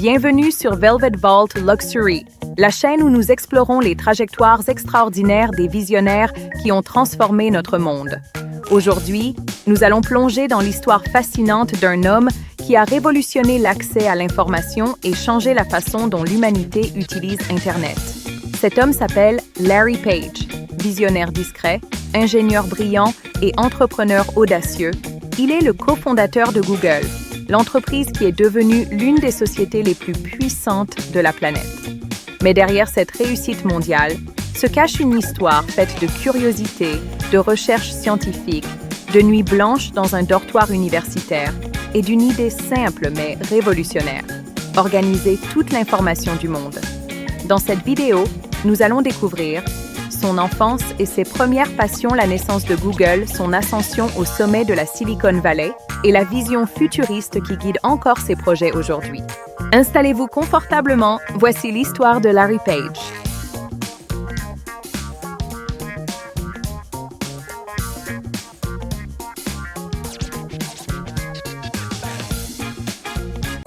Bienvenue sur Velvet Vault Luxury, la chaîne où nous explorons les trajectoires extraordinaires des visionnaires qui ont transformé notre monde. Aujourd'hui, nous allons plonger dans l'histoire fascinante d'un homme qui a révolutionné l'accès à l'information et changé la façon dont l'humanité utilise Internet. Cet homme s'appelle Larry Page. Visionnaire discret, ingénieur brillant et entrepreneur audacieux, il est le cofondateur de Google, l'entreprise qui est devenue l'une des sociétés les plus puissantes de la planète. Mais derrière cette réussite mondiale se cache une histoire faite de curiosité, de recherche scientifique, de nuits blanches dans un dortoir universitaire et d'une idée simple mais révolutionnaire: organiser toute l'information du monde. Dans cette vidéo, nous allons découvrir son enfance et ses premières passions, la naissance de Google, son ascension au sommet de la Silicon Valley et la vision futuriste qui guide encore ses projets aujourd'hui. Installez-vous confortablement, voici l'histoire de Larry Page.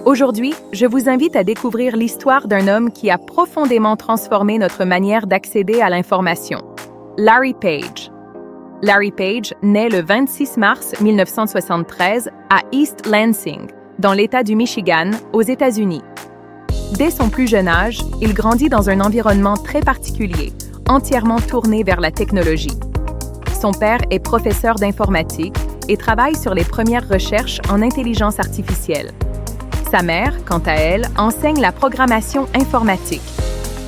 Aujourd'hui, je vous invite à découvrir l'histoire d'un homme qui a profondément transformé notre manière d'accéder à l'information. Larry Page. Larry Page naît le 26 mars 1973 à East Lansing, dans l'État du Michigan, aux États-Unis. Dès son plus jeune âge, il grandit dans un environnement très particulier, entièrement tourné vers la technologie. Son père est professeur d'informatique et travaille sur les premières recherches en intelligence artificielle. Sa mère, quant à elle, enseigne la programmation informatique.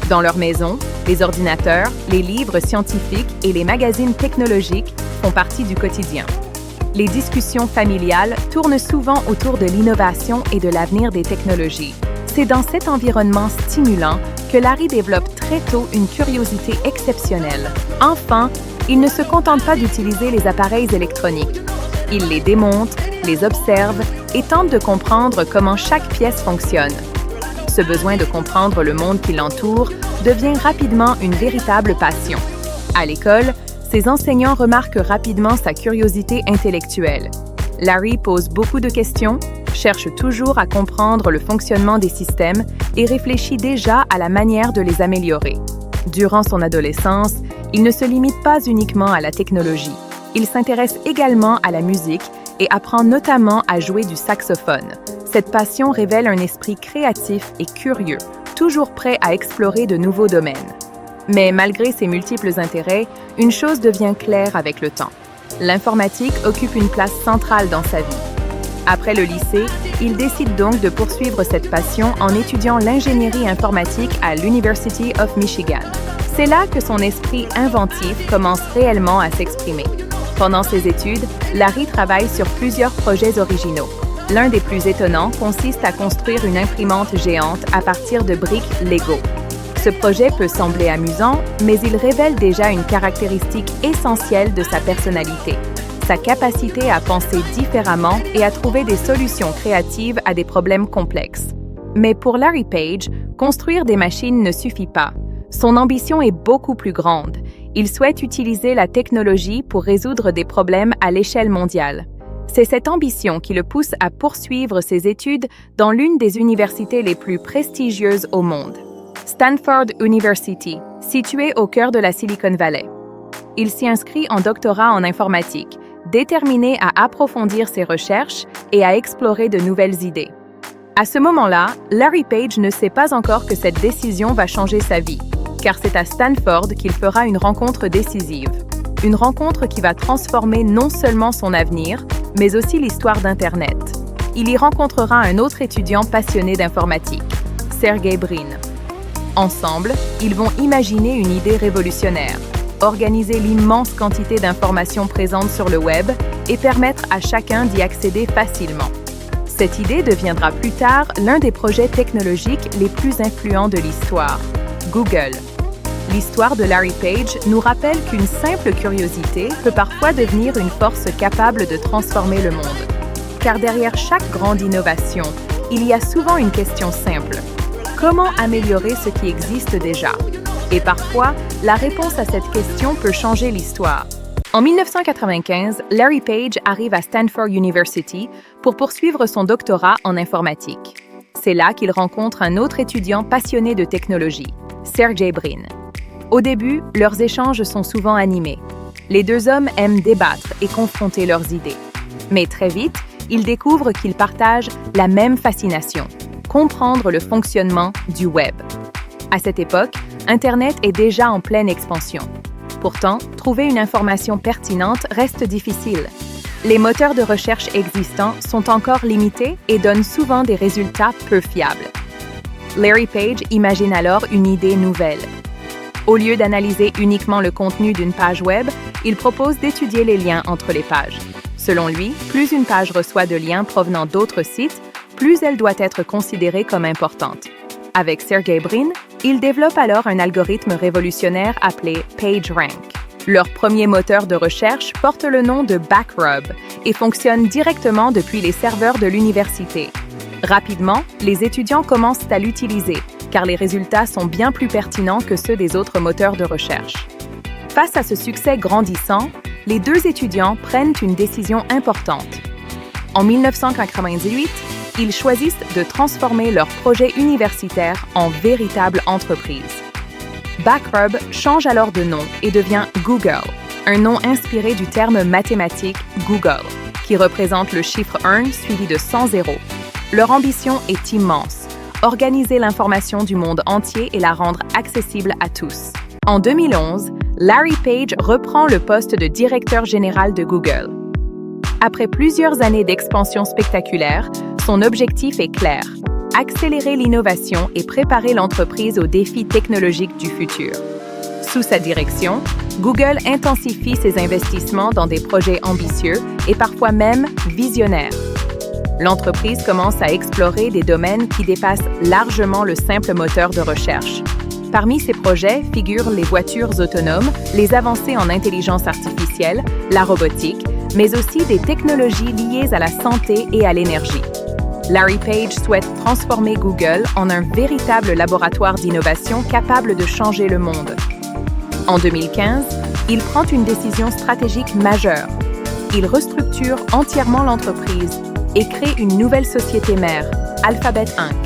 Dans leur maison, les ordinateurs, les livres scientifiques et les magazines technologiques font partie du quotidien. Les discussions familiales tournent souvent autour de l'innovation et de l'avenir des technologies. C'est dans cet environnement stimulant que Larry développe très tôt une curiosité exceptionnelle. Enfant, il ne se contente pas d'utiliser les appareils électroniques. Il les démonte, les observe et tente de comprendre comment chaque pièce fonctionne. Ce besoin de comprendre le monde qui l'entoure devient rapidement une véritable passion. À l'école, ses enseignants remarquent rapidement sa curiosité intellectuelle. Larry pose beaucoup de questions, cherche toujours à comprendre le fonctionnement des systèmes et réfléchit déjà à la manière de les améliorer. Durant son adolescence, il ne se limite pas uniquement à la technologie. Il s'intéresse également à la musique et apprend notamment à jouer du saxophone. Cette passion révèle un esprit créatif et curieux, toujours prêt à explorer de nouveaux domaines. Mais malgré ses multiples intérêts, une chose devient claire avec le temps. L'informatique occupe une place centrale dans sa vie. Après le lycée, il décide donc de poursuivre cette passion en étudiant l'ingénierie informatique à l'University of Michigan. C'est là que son esprit inventif commence réellement à s'exprimer. Pendant ses études, Larry travaille sur plusieurs projets originaux. L'un des plus étonnants consiste à construire une imprimante géante à partir de briques Lego. Ce projet peut sembler amusant, mais il révèle déjà une caractéristique essentielle de sa personnalité: sa capacité à penser différemment et à trouver des solutions créatives à des problèmes complexes. Mais pour Larry Page, construire des machines ne suffit pas. Son ambition est beaucoup plus grande. Il souhaite utiliser la technologie pour résoudre des problèmes à l'échelle mondiale. C'est cette ambition qui le pousse à poursuivre ses études dans l'une des universités les plus prestigieuses au monde, Stanford University, située au cœur de la Silicon Valley. Il s'y inscrit en doctorat en informatique, déterminé à approfondir ses recherches et à explorer de nouvelles idées. À ce moment-là, Larry Page ne sait pas encore que cette décision va changer sa vie, car c'est à Stanford qu'il fera une rencontre décisive. Une rencontre qui va transformer non seulement son avenir, mais aussi l'histoire d'Internet. Il y rencontrera un autre étudiant passionné d'informatique, Sergey Brin. Ensemble, ils vont imaginer une idée révolutionnaire: organiser l'immense quantité d'informations présentes sur le web et permettre à chacun d'y accéder facilement. Cette idée deviendra plus tard l'un des projets technologiques les plus influents de l'histoire, Google. L'histoire de Larry Page nous rappelle qu'une simple curiosité peut parfois devenir une force capable de transformer le monde. Car derrière chaque grande innovation, il y a souvent une question simple: comment améliorer ce qui existe déjà? Et parfois, la réponse à cette question peut changer l'histoire. En 1995, Larry Page arrive à Stanford University pour poursuivre son doctorat en informatique. C'est là qu'il rencontre un autre étudiant passionné de technologie, Sergey Brin. Au début, leurs échanges sont souvent animés. Les deux hommes aiment débattre et confronter leurs idées. Mais très vite, ils découvrent qu'ils partagent la même fascination, comprendre le fonctionnement du web. À cette époque, Internet est déjà en pleine expansion. Pourtant, trouver une information pertinente reste difficile. Les moteurs de recherche existants sont encore limités et donnent souvent des résultats peu fiables. Larry Page imagine alors une idée nouvelle. Au lieu d'analyser uniquement le contenu d'une page web, il propose d'étudier les liens entre les pages. Selon lui, plus une page reçoit de liens provenant d'autres sites, plus elle doit être considérée comme importante. Avec Sergey Brin, il développe alors un algorithme révolutionnaire appelé PageRank. Leur premier moteur de recherche porte le nom de Backrub et fonctionne directement depuis les serveurs de l'université. Rapidement, les étudiants commencent à l'utiliser, car les résultats sont bien plus pertinents que ceux des autres moteurs de recherche. Face à ce succès grandissant, les deux étudiants prennent une décision importante. En 1998, ils choisissent de transformer leur projet universitaire en véritable entreprise. Backrub change alors de nom et devient Google, un nom inspiré du terme mathématique Google, qui représente le chiffre 1 suivi de 100 zéros. Leur ambition est immense, organiser l'information du monde entier et la rendre accessible à tous. En 2011, Larry Page reprend le poste de directeur général de Google. Après plusieurs années d'expansion spectaculaire, son objectif est clair: accélérer l'innovation et préparer l'entreprise aux défis technologiques du futur. Sous sa direction, Google intensifie ses investissements dans des projets ambitieux et parfois même visionnaires. L'entreprise commence à explorer des domaines qui dépassent largement le simple moteur de recherche. Parmi ces projets figurent les voitures autonomes, les avancées en intelligence artificielle, la robotique, mais aussi des technologies liées à la santé et à l'énergie. Larry Page souhaite transformer Google en un véritable laboratoire d'innovation capable de changer le monde. En 2015, il prend une décision stratégique majeure. Il restructure entièrement l'entreprise et crée une nouvelle société mère, Alphabet Inc.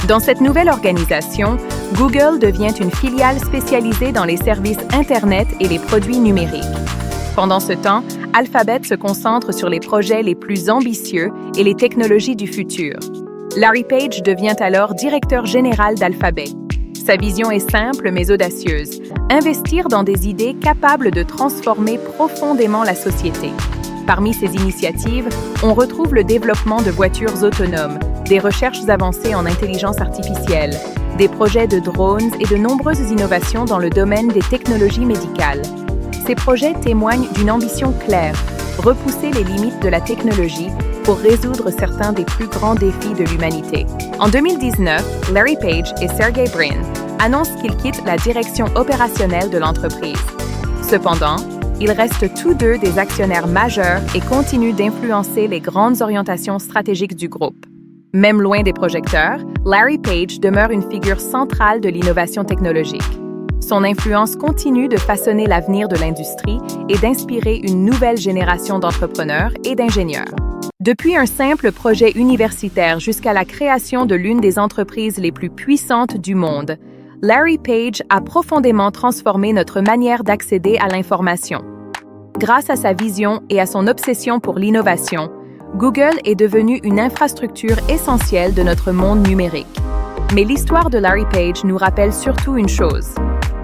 Dans cette nouvelle organisation, Google devient une filiale spécialisée dans les services Internet et les produits numériques. Pendant ce temps, Alphabet se concentre sur les projets les plus ambitieux et les technologies du futur. Larry Page devient alors directeur général d'Alphabet. Sa vision est simple mais audacieuse: investir dans des idées capables de transformer profondément la société. Parmi ces initiatives, on retrouve le développement de voitures autonomes, des recherches avancées en intelligence artificielle, des projets de drones et de nombreuses innovations dans le domaine des technologies médicales. Ces projets témoignent d'une ambition claire: repousser les limites de la technologie pour résoudre certains des plus grands défis de l'humanité. En 2019, Larry Page et Sergey Brin annoncent qu'ils quittent la direction opérationnelle de l'entreprise. Cependant, ils restent tous deux des actionnaires majeurs et continuent d'influencer les grandes orientations stratégiques du groupe. Même loin des projecteurs, Larry Page demeure une figure centrale de l'innovation technologique. Son influence continue de façonner l'avenir de l'industrie et d'inspirer une nouvelle génération d'entrepreneurs et d'ingénieurs. Depuis un simple projet universitaire jusqu'à la création de l'une des entreprises les plus puissantes du monde, Larry Page a profondément transformé notre manière d'accéder à l'information. Grâce à sa vision et à son obsession pour l'innovation, Google est devenu une infrastructure essentielle de notre monde numérique. Mais l'histoire de Larry Page nous rappelle surtout une chose: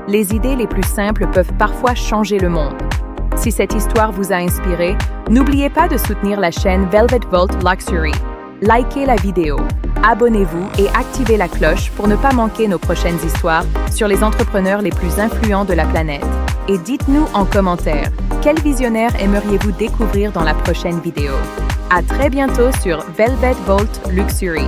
les idées les plus simples peuvent parfois changer le monde. Si cette histoire vous a inspiré, n'oubliez pas de soutenir la chaîne Velvet Vault Luxury. Likez la vidéo, abonnez-vous et activez la cloche pour ne pas manquer nos prochaines histoires sur les entrepreneurs les plus influents de la planète. Et dites-nous en commentaire, quel visionnaire aimeriez-vous découvrir dans la prochaine vidéo? À très bientôt sur Velvet Vault Luxury.